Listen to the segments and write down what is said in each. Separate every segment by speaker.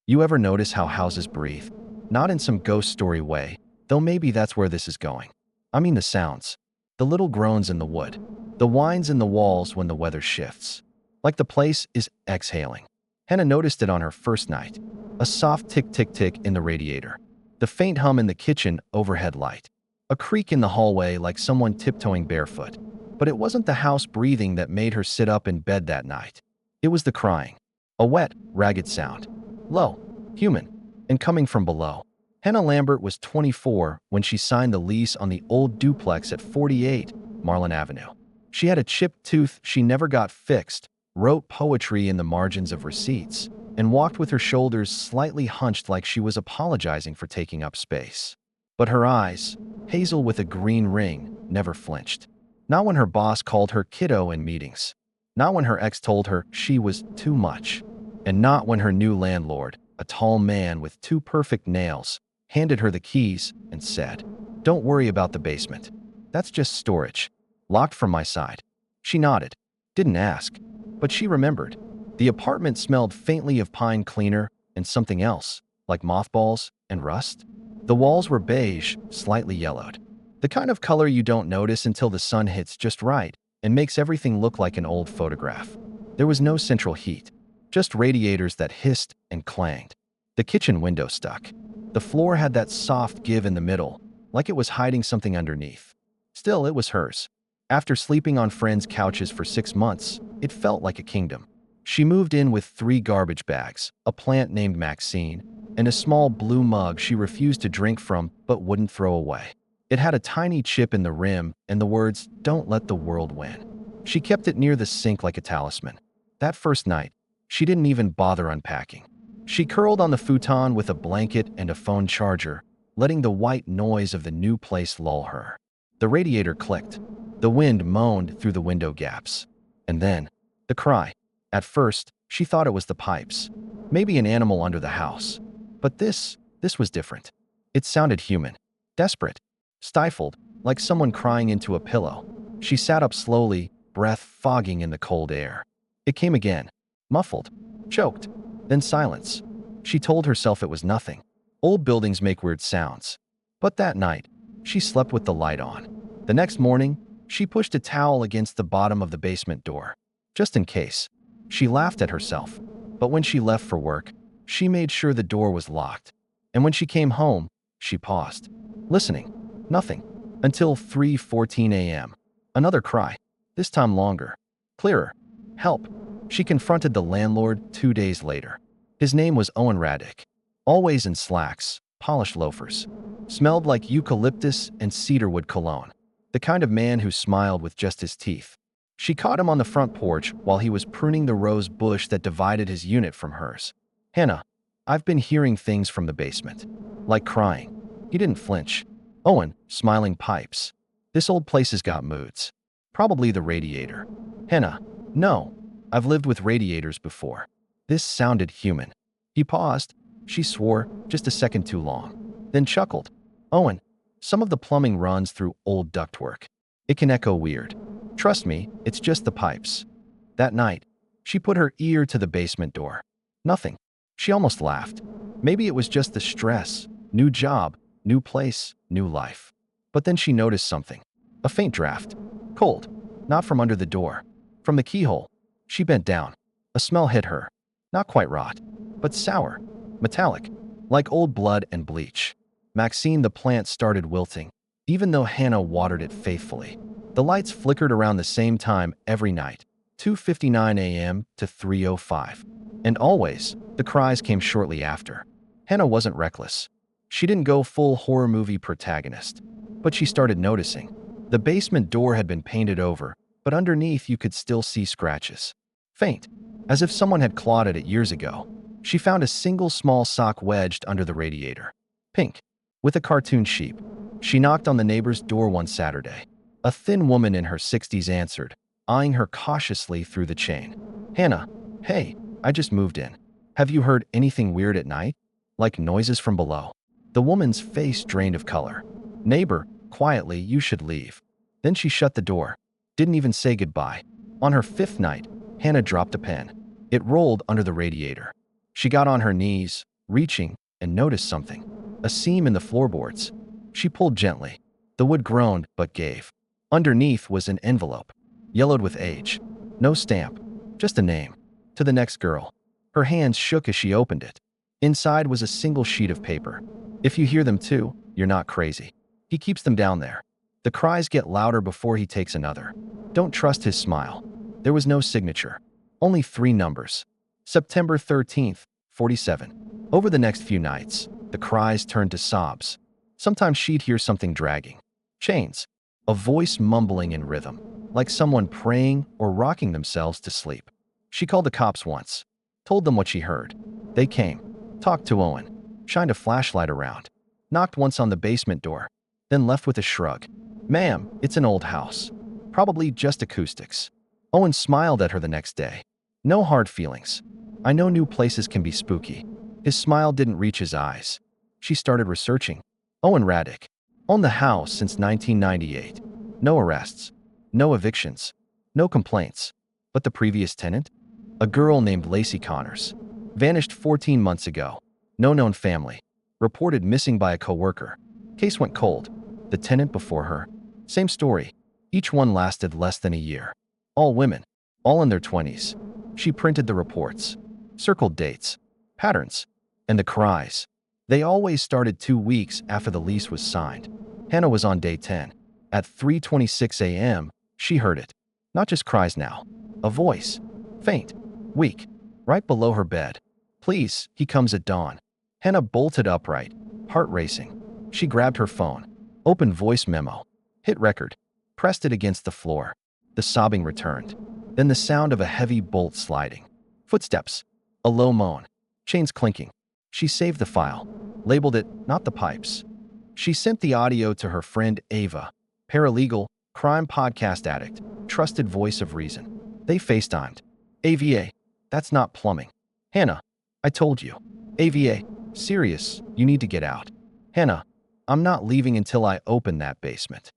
Speaker 1: You ever notice how houses breathe? Not in some ghost story way, though maybe that's where this is going. I mean the sounds. The little groans in the wood. The whines in the walls when the weather shifts. Like the place is exhaling. Hannah noticed it on her first night. A soft tick-tick-tick in the radiator. The faint hum in the kitchen overhead light. A creak in the hallway like someone tiptoeing barefoot. But it wasn't the house breathing that made her sit up in bed that night. It was the crying. A wet, ragged sound. Low, human, and coming from below. Hannah Lambert was 24 when she signed the lease on the old duplex at 48 Marlin Avenue. She had a chipped tooth she never got fixed, wrote poetry in the margins of receipts, and walked with her shoulders slightly hunched like she was apologizing for taking up space. But her eyes, hazel with a green ring, never flinched. Not when her boss called her kiddo in meetings. Not when her ex told her she was too much. And not when her new landlord, a tall man with two perfect nails, handed her the keys and said, "Don't worry about the basement. That's just storage. Locked from my side." She nodded. Didn't ask. But she remembered. The apartment smelled faintly of pine cleaner and something else, like mothballs and rust. The walls were beige, slightly yellowed. The kind of color you don't notice until the sun hits just right and makes everything look like an old photograph. There was no central heat, just radiators that hissed and clanged. The kitchen window stuck. The floor had that soft give in the middle, like it was hiding something underneath. Still, it was hers. After sleeping on friends' couches for 6 months, it felt like a kingdom. She moved in with 3 garbage bags, a plant named Maxine, and a small blue mug she refused to drink from but wouldn't throw away. It had a tiny chip in the rim and the words, "Don't let the world win." She kept it near the sink like a talisman. That first night, she didn't even bother unpacking. She curled on the futon with a blanket and a phone charger, letting the white noise of the new place lull her. The radiator clicked. The wind moaned through the window gaps. And then, the cry. At first, she thought it was the pipes. Maybe an animal under the house. But this was different. It sounded human. Desperate. Stifled, like someone crying into a pillow. She sat up slowly, breath fogging in the cold air. It came again. Muffled. Choked. Then silence. She told herself it was nothing. Old buildings make weird sounds. But that night, she slept with the light on. The next morning, she pushed a towel against the bottom of the basement door. Just in case. She laughed at herself. But when she left for work, she made sure the door was locked. And when she came home, she paused. Listening. Nothing. Until 3:14 a.m. Another cry. This time longer. Clearer. Help. She confronted the landlord 2 days later. His name was Owen Raddick. Always in slacks, polished loafers. Smelled like eucalyptus and cedarwood cologne. The kind of man who smiled with just his teeth. She caught him on the front porch while he was pruning the rose bush that divided his unit from hers. "Hannah, I've been hearing things from the basement. Like crying." He didn't flinch. Owen, smiling pipes. "This old place has got moods. Probably the radiator." "Hannah, no. I've lived with radiators before." This sounded human. He paused. She swore, just a second too long. Then chuckled. "Owen, some of the plumbing runs through old ductwork. It can echo weird. Trust me, it's just the pipes." That night, she put her ear to the basement door. Nothing. She almost laughed. Maybe it was just the stress. New job, new place, new life. But then she noticed something. A faint draft. Cold. Not from under the door. From the keyhole. She bent down. A smell hit her. Not quite rot, but sour. Metallic. Like old blood and bleach. Maxine the plant started wilting, even though Hannah watered it faithfully. The lights flickered around the same time every night, 2:59 a.m. to 3:05. And always, the cries came shortly after. Hannah wasn't reckless. She didn't go full horror movie protagonist. But she started noticing. The basement door had been painted over, but underneath you could still see scratches. Faint, as if someone had clawed at it years ago. She found a single small sock wedged under the radiator. Pink, with a cartoon sheep. She knocked on the neighbor's door one Saturday. A thin woman in her 60s answered, eyeing her cautiously through the chain. "Hannah, hey, I just moved in. Have you heard anything weird at night? Like noises from below?" The woman's face drained of color. "Neighbor, quietly, you should leave." Then she shut the door. Didn't even say goodbye. On her 5th night, Hannah dropped a pen. It rolled under the radiator. She got on her knees, reaching, and noticed something. A seam in the floorboards. She pulled gently. The wood groaned, but gave. Underneath was an envelope, yellowed with age. No stamp, just a name. To the next girl. Her hands shook as she opened it. Inside was a single sheet of paper. If you hear them too, you're not crazy. He keeps them down there. The cries get louder before he takes another. Don't trust his smile. There was no signature. Only 3 numbers. September 13th, 47. Over the next few nights, the cries turned to sobs. Sometimes she'd hear something dragging. Chains. A voice mumbling in rhythm, like someone praying or rocking themselves to sleep. She called the cops once. Told them what she heard. They came. Talked to Owen. Shined a flashlight around. Knocked once on the basement door. Then left with a shrug. Ma'am, it's an old house. Probably just acoustics. Owen smiled at her the next day. No hard feelings. I know new places can be spooky. His smile didn't reach his eyes. She started researching. Owen Raddick. Owned the house since 1998. No arrests. No evictions. No complaints. But the previous tenant? A girl named Lacey Connors. Vanished 14 months ago. No known family. Reported missing by a coworker. Case went cold. The tenant before her. Same story. Each one lasted less than a year. All women. All in their 20s. She printed the reports. Circled dates. Patterns. And the cries. They always started 2 weeks after the lease was signed. Hannah was on day 10. At 3:26 a.m., she heard it. Not just cries now. A voice. Faint. Weak. Right below her bed. Please, he comes at dawn. Hannah bolted upright. Heart racing. She grabbed her phone. Opened voice memo. Hit record. Pressed it against the floor. The sobbing returned. Then the sound of a heavy bolt sliding. Footsteps. A low moan. Chains clinking. She saved the file. Labeled it, not the pipes. She sent the audio to her friend Ava. Paralegal, crime podcast addict, trusted voice of reason. They FaceTimed. AVA, that's not plumbing. Hannah, I told you. AVA, serious, you need to get out. Hannah, I'm not leaving until I open that basement.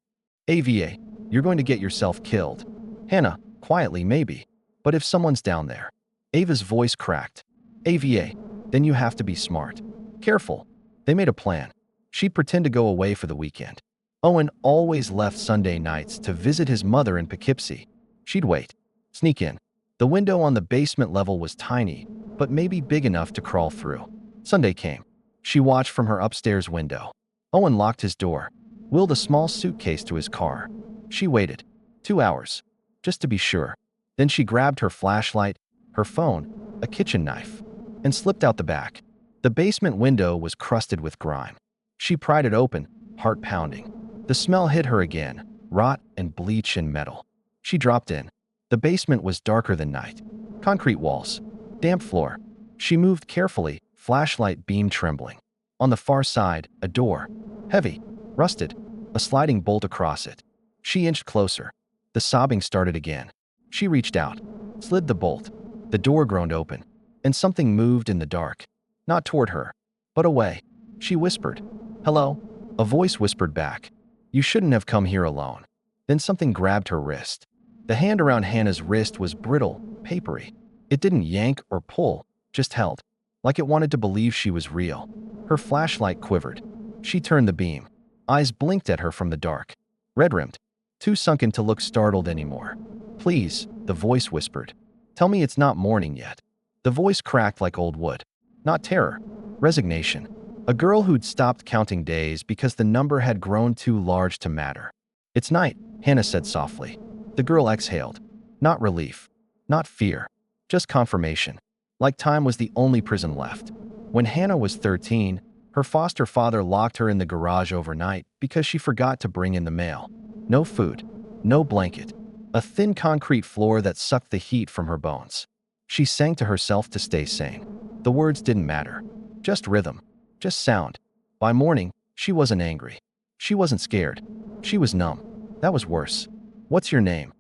Speaker 1: AVA, you're going to get yourself killed. Hannah, quietly maybe, but if someone's down there. Ava's voice cracked. AVA, then you have to be smart. Careful. They made a plan. She'd pretend to go away for the weekend. Owen always left Sunday nights to visit his mother in Poughkeepsie. She'd wait. Sneak in. The window on the basement level was tiny, but maybe big enough to crawl through. Sunday came. She watched from her upstairs window. Owen locked his door, wheeled a small suitcase to his car. She waited. 2 hours. Just to be sure. Then she grabbed her flashlight, her phone, a kitchen knife, and slipped out the back. The basement window was crusted with grime. She pried it open, heart pounding. The smell hit her again, rot and bleach and metal. She dropped in. The basement was darker than night. Concrete walls. Damp floor. She moved carefully, flashlight beam trembling. On the far side, a door. Heavy. Rusted. A sliding bolt across it. She inched closer. The sobbing started again. She reached out. Slid the bolt. The door groaned open. And something moved in the dark. Not toward her, but away. She whispered. Hello? A voice whispered back. You shouldn't have come here alone. Then something grabbed her wrist. The hand around Hannah's wrist was brittle, papery. It didn't yank or pull, just held, like it wanted to believe she was real. Her flashlight quivered. She turned the beam. Eyes blinked at her from the dark. Red-rimmed. Too sunken to look startled anymore. Please, the voice whispered. Tell me it's not morning yet. The voice cracked like old wood. Not terror. Resignation. A girl who'd stopped counting days because the number had grown too large to matter. It's night, Hannah said softly. The girl exhaled. Not relief. Not fear. Just confirmation. Like time was the only prison left. When Hannah was 13, her foster father locked her in the garage overnight because she forgot to bring in the mail. No food. No blanket. A thin concrete floor that sucked the heat from her bones. She sang to herself to stay sane. The words didn't matter. Just rhythm. Just sound. By morning, she wasn't angry. She wasn't scared. She was numb. That was worse. What's your name?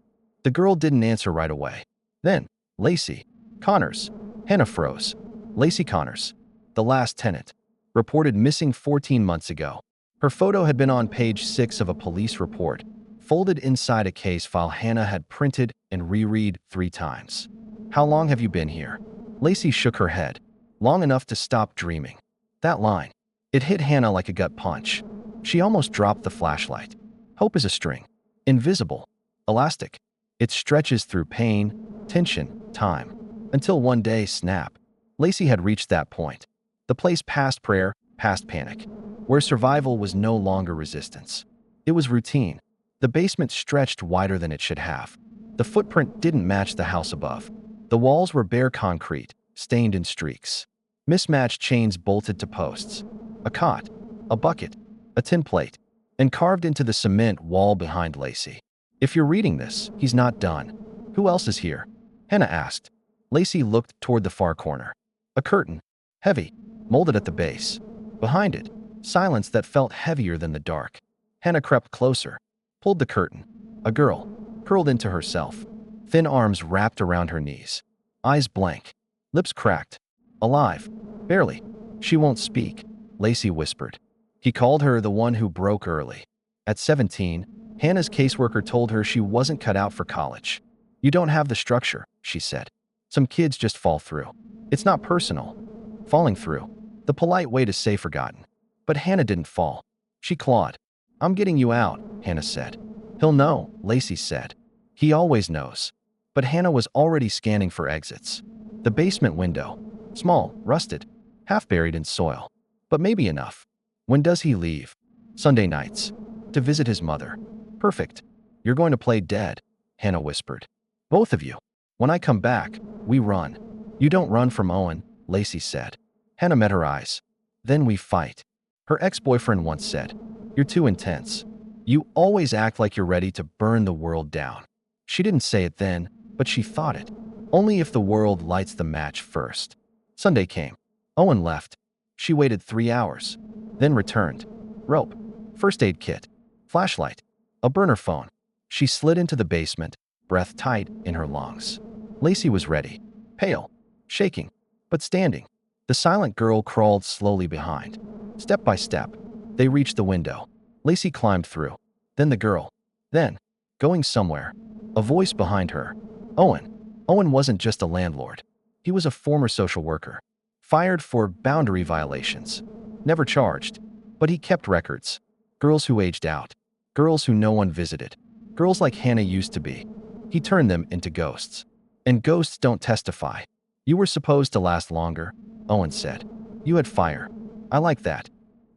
Speaker 1: The girl didn't answer right away. Then, Lacey. Connors. Hannah froze. Lacey Connors. The last tenant. Reported missing 14 months ago. Her photo had been on page 6 of a police report, folded inside a case file Hannah had printed and reread 3 times. How long have you been here? Lacey shook her head. long enough to stop dreaming. That line. It hit Hannah like a gut punch. She almost dropped the flashlight. Hope is a string. Invisible. Elastic. It stretches through pain, tension, time. Until one day, snap. Lacey had reached that point. The place past prayer, past panic. Where survival was no longer resistance. It was routine. The basement stretched wider than it should have. The footprint didn't match the house above. The walls were bare concrete, stained in streaks. Mismatched chains bolted to posts. A cot, a bucket, a tin plate, and carved into the cement wall behind Lacey. If you're reading this, he's not done. Who else is here? Hannah asked. Lacey looked toward the far corner. A curtain, heavy, molded at the base. Behind it, silence that felt heavier than the dark. Hannah crept closer, pulled the curtain. A girl, curled into herself, thin arms wrapped around her knees. Eyes blank, lips cracked. Alive, barely. She won't speak, Lacey whispered. He called her the one who broke early. At 17, Hannah's caseworker told her she wasn't cut out for college. You don't have the structure, she said. Some kids just fall through. It's not personal. Falling through. The polite way to say forgotten. But Hannah didn't fall. She clawed. I'm getting you out, Hannah said. He'll know, Lacey said. He always knows. But Hannah was already scanning for exits. The basement window. Small, rusted, half buried in soil. But maybe enough. When does he leave? Sunday nights. To visit his mother. Perfect. You're going to play dead, Hannah whispered. Both of you. When I come back, we run. You don't run from Owen, Lacey said. Hannah met her eyes. Then we fight. Her ex-boyfriend once said, You're too intense. You always act like you're ready to burn the world down. She didn't say it then, but she thought it. Only if the world lights the match first. Sunday came. Owen left. She waited 3 hours. Then returned. Rope. First aid kit. Flashlight. A burner phone. She slid into the basement, breath tight in her lungs. Lacey was ready. Pale. Shaking. But standing. The silent girl crawled slowly behind. Step by step, they reached the window. Lacey climbed through. Then the girl. Then, going somewhere, a voice behind her. Owen. Owen wasn't just a landlord. He was a former social worker. Fired for boundary violations. Never charged. But he kept records. Girls who aged out. Girls who no one visited. Girls like Hannah used to be. He turned them into ghosts. And ghosts don't testify. You were supposed to last longer, Owen said. You had fire. I like that.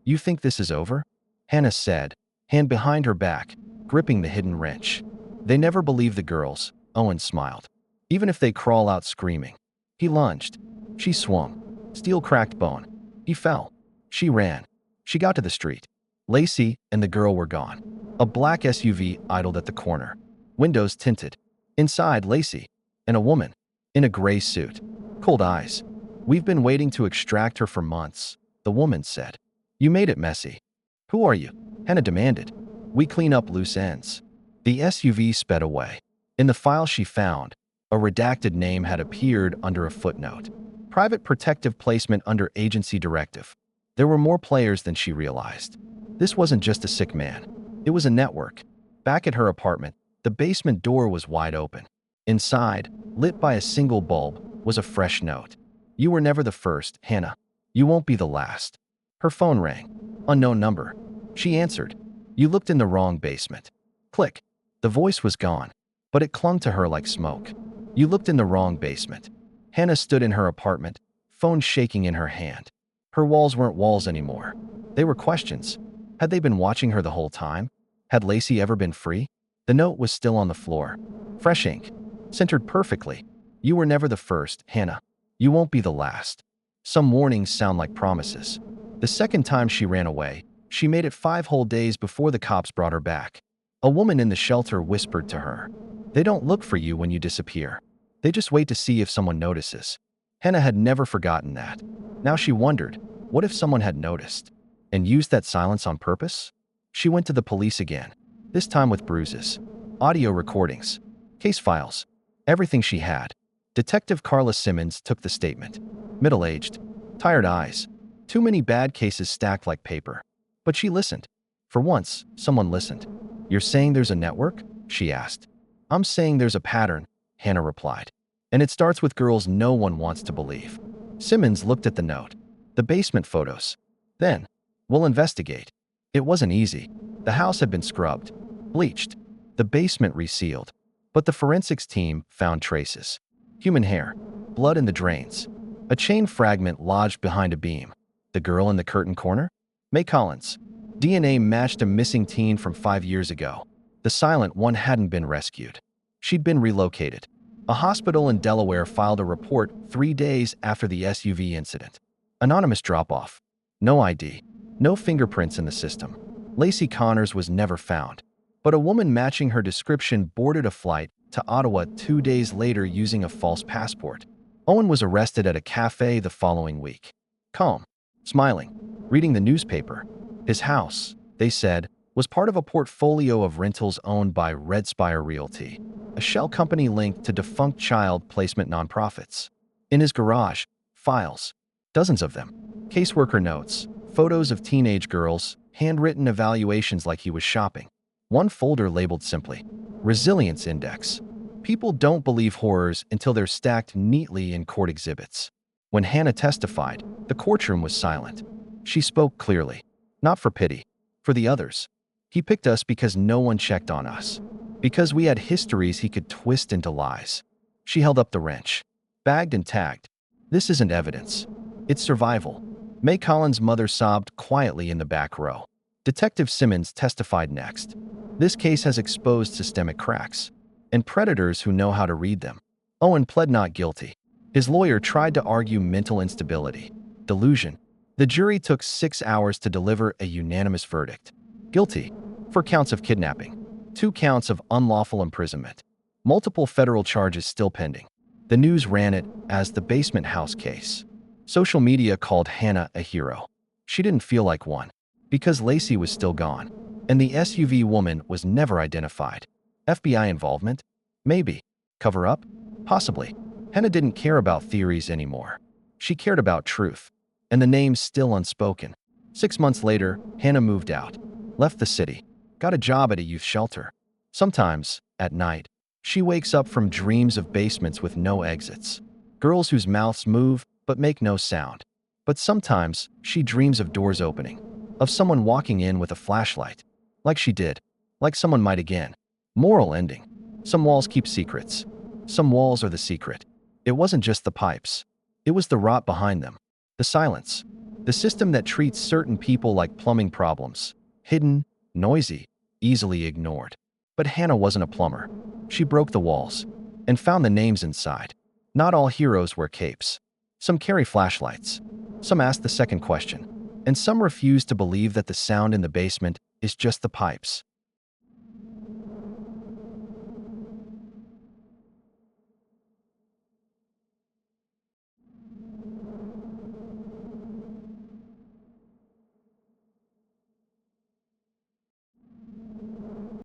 Speaker 1: You think this is over? Hannah said, hand behind her back, gripping the hidden wrench. They never believe the girls, Owen smiled. Even if they crawl out screaming. He lunged. She swung. Steel cracked bone. He fell. She ran. She got to the street. Lacey and the girl were gone. A black SUV idled at the corner. Windows tinted. Inside, Lacey. And a woman. In a gray suit. Cold eyes. We've been waiting to extract her for months, the woman said. You made it messy. Who are you? Hannah demanded. We clean up loose ends. The SUV sped away. In the file she found, a redacted name had appeared under a footnote. Private protective placement under agency directive. There were more players than she realized. This wasn't just a sick man. It was a network. Back at her apartment, the basement door was wide open. Inside, lit by a single bulb, was a fresh note. You were never the first, Hannah. You won't be the last. Her phone rang. Unknown number. She answered. You looked in the wrong basement. Click. The voice was gone, but it clung to her like smoke. You looked in the wrong basement. Hannah stood in her apartment, phone shaking in her hand. Her walls weren't walls anymore. They were questions. Had they been watching her the whole time? Had Lacey ever been free? The note was still on the floor. Fresh ink. Centered perfectly. You were never the first, Hannah. You won't be the last. Some warnings sound like promises. The second time she ran away, she made it 5 whole days before the cops brought her back. A woman in the shelter whispered to her. They don't look for you when you disappear. They just wait to see if someone notices. Hannah had never forgotten that. Now she wondered, what if someone had noticed? And used that silence on purpose? She went to the police again, this time with bruises. Audio recordings. Case files. Everything she had. Detective Carla Simmons took the statement. Middle-aged. Tired eyes. Too many bad cases stacked like paper. But she listened. For once, someone listened. You're saying there's a network? She asked. I'm saying there's a pattern, Hannah replied. And it starts with girls no one wants to believe. Simmons looked at the note. The basement photos. Then, we'll investigate. It wasn't easy. The house had been scrubbed, bleached, the basement resealed. But the forensics team found traces. Human hair, blood in the drains, a chain fragment lodged behind a beam. The girl in the curtain corner? May Collins. DNA matched a missing teen from 5 years ago. The silent one hadn't been rescued. She'd been relocated. A hospital in Delaware filed a report 3 days after the SUV incident. Anonymous drop-off. No ID. No fingerprints in the system. Lacey Connors was never found. But a woman matching her description boarded a flight to Ottawa 2 days later using a false passport. Owen was arrested at a cafe the following week. Calm, smiling, reading the newspaper. His house, they said, was part of a portfolio of rentals owned by Red Spire Realty, a shell company linked to defunct child placement nonprofits. In his garage, files, dozens of them, caseworker notes, photos of teenage girls, handwritten evaluations like he was shopping. One folder labeled simply, Resilience Index. People don't believe horrors until they're stacked neatly in court exhibits. When Hannah testified, the courtroom was silent. She spoke clearly, not for pity, for the others. He picked us because no one checked on us, because we had histories he could twist into lies. She held up the wrench, bagged and tagged. This isn't evidence. It's survival. May Collins' mother sobbed quietly in the back row. Detective Simmons testified next. This case has exposed systemic cracks and predators who know how to read them. Owen pled not guilty. His lawyer tried to argue mental instability, delusion. The jury took 6 hours to deliver a unanimous verdict. Guilty, 4 counts of kidnapping, 2 counts of unlawful imprisonment, multiple federal charges still pending. The news ran it as the basement house case. Social media called Hannah a hero. She didn't feel like one, because Lacey was still gone, and the SUV woman was never identified. FBI involvement? Maybe. Cover up? Possibly. Hannah didn't care about theories anymore. She cared about truth, and the name's still unspoken. 6 months later, Hannah moved out, left the city, got a job at a youth shelter. Sometimes, at night, she wakes up from dreams of basements with no exits, girls whose mouths move but make no sound. But sometimes, she dreams of doors opening, of someone walking in with a flashlight, like she did, like someone might again. Moral ending. Some walls keep secrets. Some walls are the secret. It wasn't just the pipes. It was the rot behind them. The silence. The system that treats certain people like plumbing problems. Hidden, noisy, easily ignored. But Hannah wasn't a plumber. She broke the walls and found the names inside. Not all heroes wear capes. Some carry flashlights. Some ask the second question. And some refuse to believe that the sound in the basement is just the pipes.